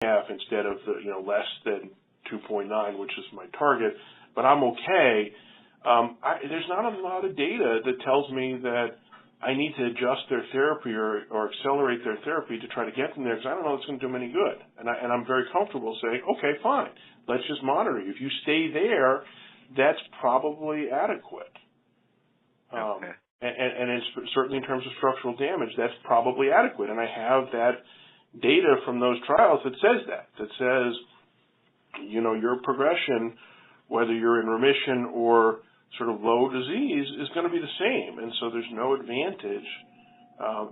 2.5 instead of the, less than 2.9, which is my target, but I'm okay. There's not a lot of data that tells me that I need to adjust their therapy or accelerate their therapy to try to get them there, because I don't know if it's going to do them any good. And I'm very comfortable saying, okay, fine, let's just monitor you. If you stay there, that's probably adequate. Okay. And it's certainly in terms of structural damage, that's probably adequate. And I have that data from those trials that says that says, your progression, whether you're in remission or sort of low disease, is going to be the same. And so there's no advantage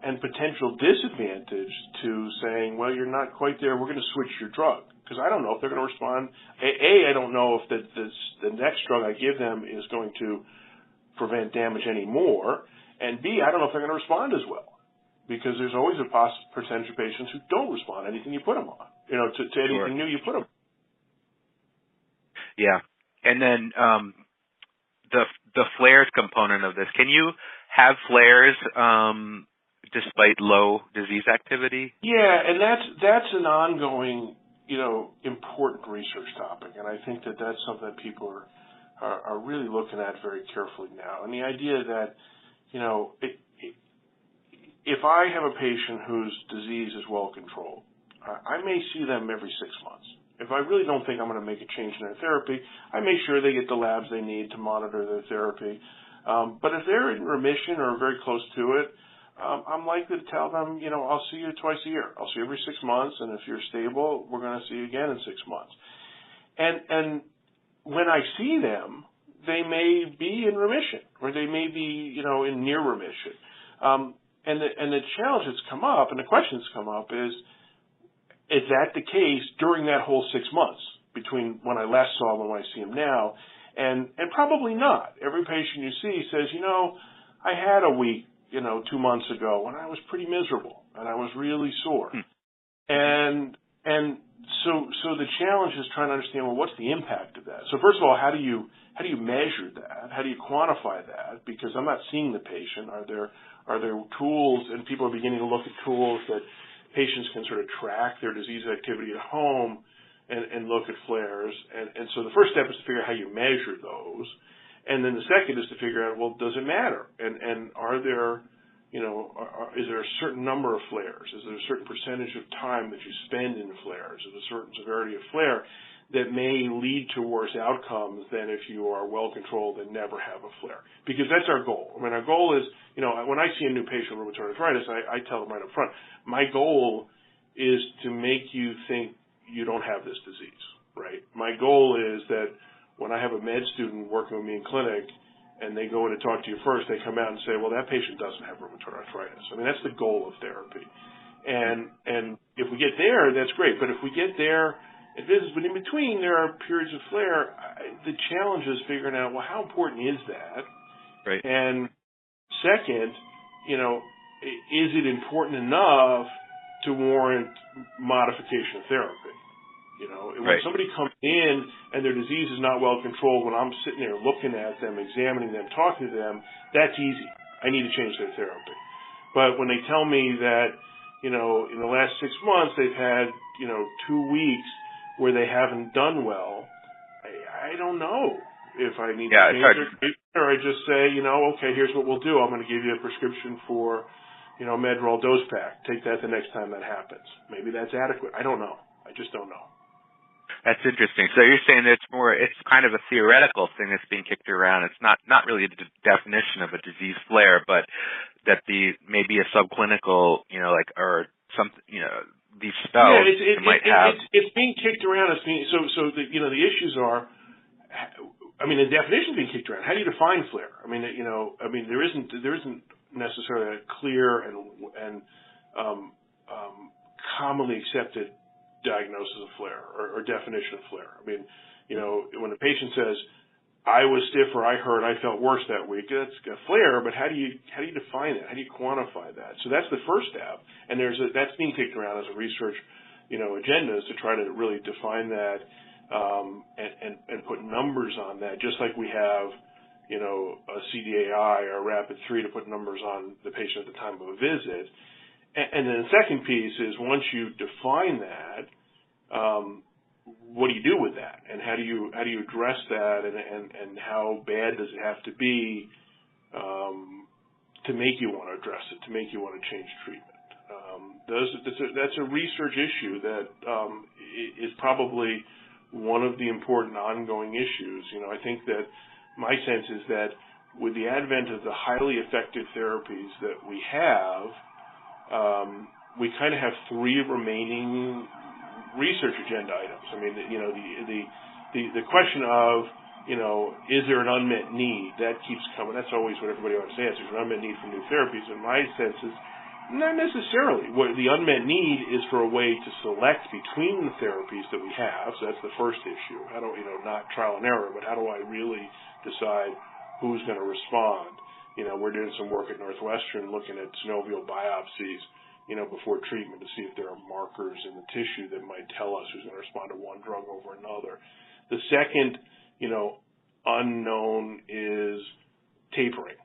and potential disadvantage to saying, well, you're not quite there, we're going to switch your drug. Because I don't know if they're going to respond. I don't know if the next drug I give them is going to prevent damage anymore. And B, I don't know if they're going to respond as well. Because there's always a percentage of patients who don't respond to anything you put them on, to anything new you put them on. Yeah. And then the flares component of this, can you have flares despite low disease activity? Yeah, and that's an ongoing, important research topic, and I think that that's something that people are really looking at very carefully now. And the idea that, if I have a patient whose disease is well controlled, I may see them every 6 months. If I really don't think I'm going to make a change in their therapy, I make sure they get the labs they need to monitor their therapy. But if they're in remission or very close to it, I'm likely to tell them, I'll see you twice a year. I'll see you every 6 months, and if you're stable, we're going to see you again in 6 months. And when I see them, they may be in remission, or they may be, in near remission. And the challenge that's come up, and the question that's come up is that the case during that whole 6 months between when I last saw him and when I see him now? And probably not. Every patient you see says, I had a week, 2 months ago when I was pretty miserable and I was really sore. And so the challenge is trying to understand, well, what's the impact of that? So first of all, how do you measure that? How do you quantify that? Because I'm not seeing the patient. Are there tools, and people are beginning to look at tools that patients can sort of track their disease activity at home and look at flares. And so the first step is to figure out how you measure those. And then the second is to figure out, well, does it matter? And are there, is there a certain number of flares? Is there a certain percentage of time that you spend in flares? Is there a certain severity of flare that may lead to worse outcomes than if you are well controlled and never have a flare? Because that's our goal. I mean, our goal is, when I see a new patient with rheumatoid arthritis, I tell them right up front, my goal is to make you think you don't have this disease, right? My goal is that when I have a med student working with me in clinic and they go in to talk to you first, they come out and say, well, that patient doesn't have rheumatoid arthritis. I mean, that's the goal of therapy. And if we get there, that's great. But if we get there, but in between, there are periods of flare. The challenge is figuring out, well, how important is that? Right. And second, is it important enough to warrant modification of therapy? When somebody comes in and their disease is not well controlled, when I'm sitting there looking at them, examining them, talking to them, that's easy. I need to change their therapy. But when they tell me that, in the last 6 months they've had, 2 weeks where they haven't done well, I don't know if I need to change their treatment, or I just say, okay, here's what we'll do. I'm going to give you a prescription for, Medrol dose pack. Take that the next time that happens. Maybe that's adequate. I don't know. I just don't know. That's interesting. So you're saying it's kind of a theoretical thing that's being kicked around. It's not really a definition of a disease flare, but that maybe a subclinical, or something, these spells might have. It's being kicked around. The issues are, the definition is being kicked around. How do you define flare? There isn't necessarily a clear and commonly accepted diagnosis of flare or definition of flare. When a patient says, I was stiff or I hurt, I felt worse that week, that's a flare, but how do you define that? How do you quantify that? So that's the first step, and that's being kicked around as a research, agenda, is to try to really define that and put numbers on that, just like we have, a CDAI or a RAPID-3 to put numbers on the patient at the time of a visit. And then the second piece is, once you define that, what do you do with that, and how do you address that, and how bad does it have to be to make you want to address it, to make you want to change treatment? That's a research issue that is probably one of the important ongoing issues. I think that my sense is that with the advent of the highly effective therapies that we have, we kind of have three remaining research agenda items. I mean, the question of, is there an unmet need? That keeps coming. That's always what everybody always says. There's an unmet need for new therapies. And my sense is not necessarily. What the unmet need is for a way to select between the therapies that we have. So that's the first issue. How do not trial and error, but how do I really decide who's going to respond? We're doing some work at Northwestern looking at synovial biopsies, before treatment to see if there are markers in the tissue that might tell us who's going to respond to one drug over another. The second, unknown is tapering.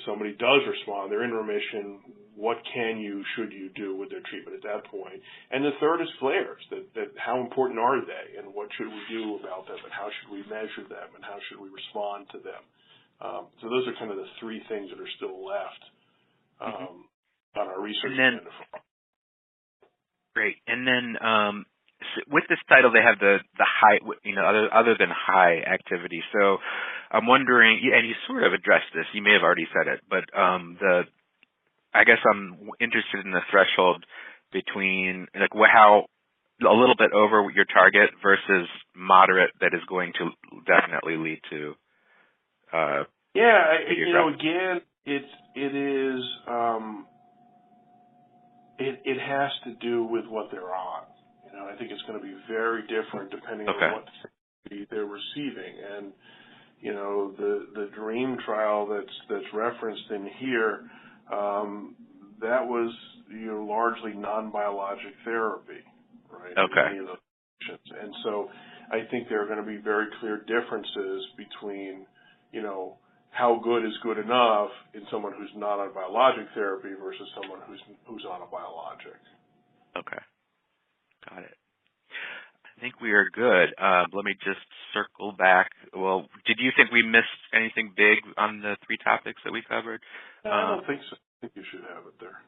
Somebody does respond, they're in remission. What should you do with their treatment at that point? And the third is flares. That how important are they, and what should we do about them, and how should we measure them, and how should we respond to them? So those are kind of the three things that are still left on our research agenda. Great. And then with this title, they have the high, other than high activity. So I'm wondering, and you sort of addressed this. You may have already said it, but I guess I'm interested in the threshold between how a little bit over your target versus moderate that is going to definitely lead to. Again, it has to do with what they're on. I think it's going to be very different depending on what therapy they're receiving. And the DREAM trial that's referenced in here, that was largely non-biologic therapy, right? Okay. Many of those patients. And so I think there are going to be very clear differences between how good is good enough in someone who's not on biologic therapy versus someone who's on a biologic. Okay. Got it. I think we are good. Let me just circle back. Well, did you think we missed anything big on the three topics that we covered? I don't think so. I think you should have it there.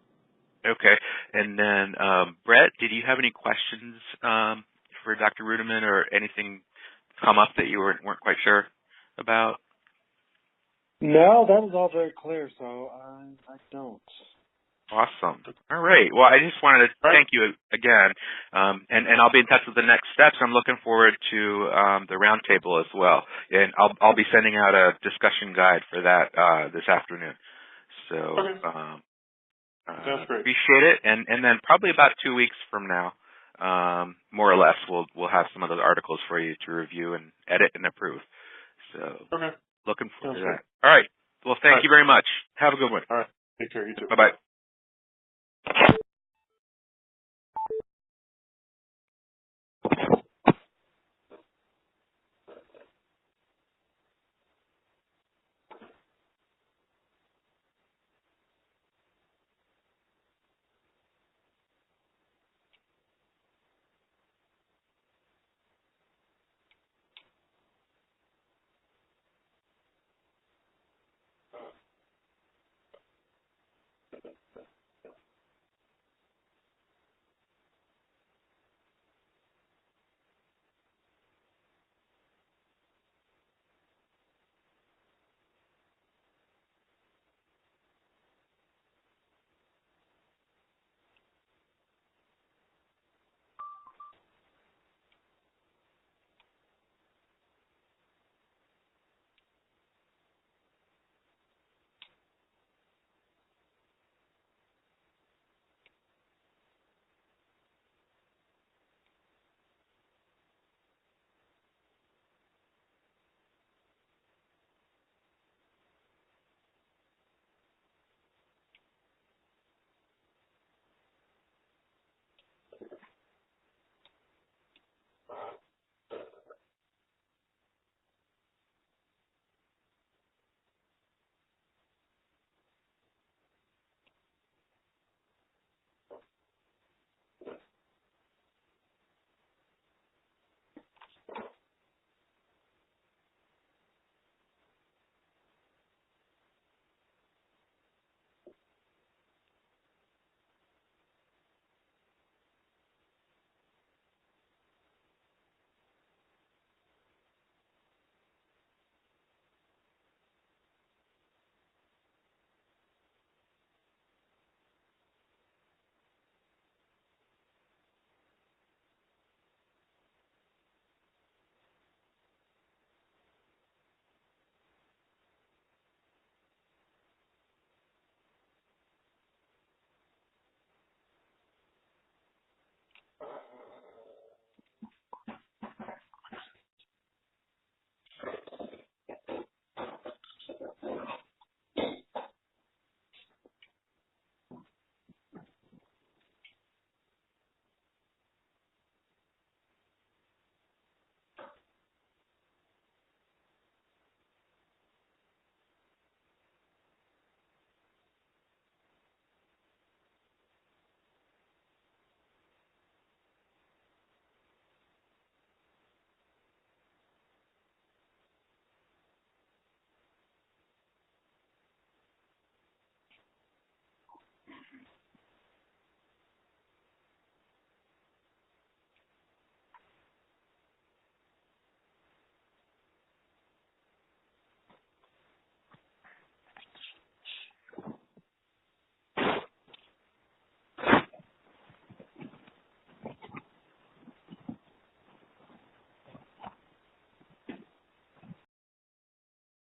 Okay. And then, Brett, did you have any questions for Dr. Ruderman or anything come up that you weren't quite sure about? No, that was all very clear, so I don't. Awesome. All right. Well, I just wanted to thank you again, and I'll be in touch with the next steps. I'm looking forward to the roundtable as well, and I'll be sending out a discussion guide for that this afternoon. So, sounds great. Appreciate it, and then probably about 2 weeks from now, more or less, we'll have some of those articles for you to review and edit and approve. So, looking forward to that. All right. Well, thank you very much. Have a good one. All right. Take care. You too. Bye-bye.